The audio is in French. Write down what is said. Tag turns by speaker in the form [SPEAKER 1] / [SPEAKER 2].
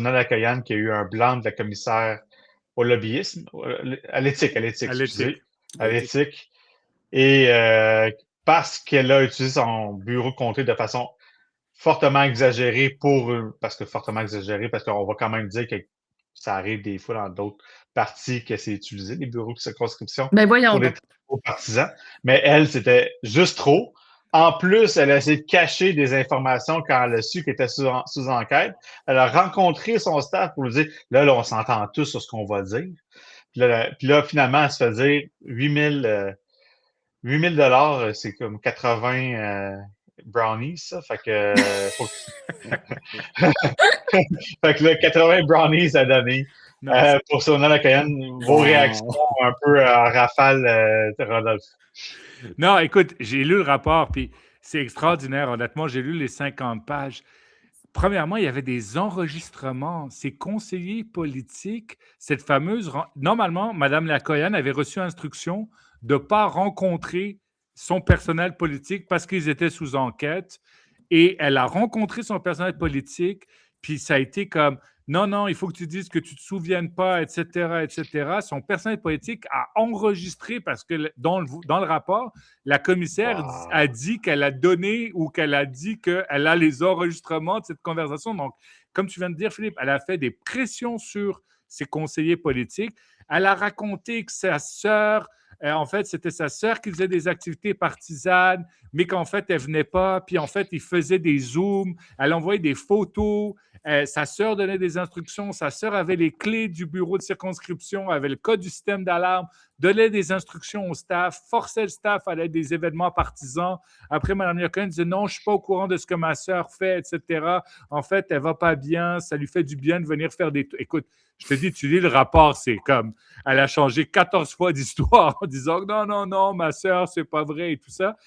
[SPEAKER 1] Nalakoyan qui a eu un blanc de la commissaire au lobbyisme, à l'éthique,
[SPEAKER 2] À l'éthique.
[SPEAKER 1] excusez, à l'éthique. Et parce qu'elle a utilisé son bureau de comté de façon fortement exagérée parce qu'on va quand même dire que ça arrive des fois dans d'autres partis que c'est utilisé, les bureaux de circonscription,
[SPEAKER 3] Ben voyons
[SPEAKER 1] pour des
[SPEAKER 3] donc.
[SPEAKER 1] travaux partisans. Mais elle, c'était juste trop. En plus, elle a essayé de cacher des informations quand elle a su qu'elle était sous enquête. Elle a rencontré son staff pour lui dire, là, on s'entend tous sur ce qu'on va dire. Puis là, finalement, elle se fait dire 8 000 $, c'est comme 80 brownies, ça. Fait que, fait que là, 80 brownies à donner pour Sona Lakoyan. Vos réactions un peu en rafale, Rodolphe.
[SPEAKER 2] Non, écoute, j'ai lu le rapport, puis c'est extraordinaire. Honnêtement, j'ai lu les 50 pages. Premièrement, il y avait des enregistrements. Ces conseillers politiques, cette fameuse... Normalement, Mme Lakoyan avait reçu instruction de ne pas rencontrer son personnel politique parce qu'ils étaient sous enquête. Et elle a rencontré son personnel politique, puis ça a été comme... Non, non, il faut que tu dises que tu ne te souviennes pas, etc., etc. Son personnel politique a enregistré parce que dans le rapport, la commissaire a dit qu'elle a donné ou qu'elle a dit qu'elle a les enregistrements de cette conversation. Donc, comme tu viens de dire, Philippe, elle a fait des pressions sur ses conseillers politiques. Elle a raconté que sa sœur, en fait, c'était sa sœur qui faisait des activités partisanes, mais qu'en fait, elle ne venait pas. Puis en fait, il faisait des zooms. Elle envoyait des photos. Sa sœur donnait des instructions. Sa sœur avait les clés du bureau de circonscription, avait le code du système d'alarme, donnait des instructions au staff, forçait le staff à aller à des événements partisans. Après, Mme Lakoyan disait non, je ne suis pas au courant de ce que ma sœur fait, etc. En fait, elle ne va pas bien. Ça lui fait du bien de venir faire des... Écoute, je te dis, tu lis le rapport, c'est comme... Elle a changé 14 fois d'histoire en disant non, non, non, ma sœur, c'est pas vrai et tout ça.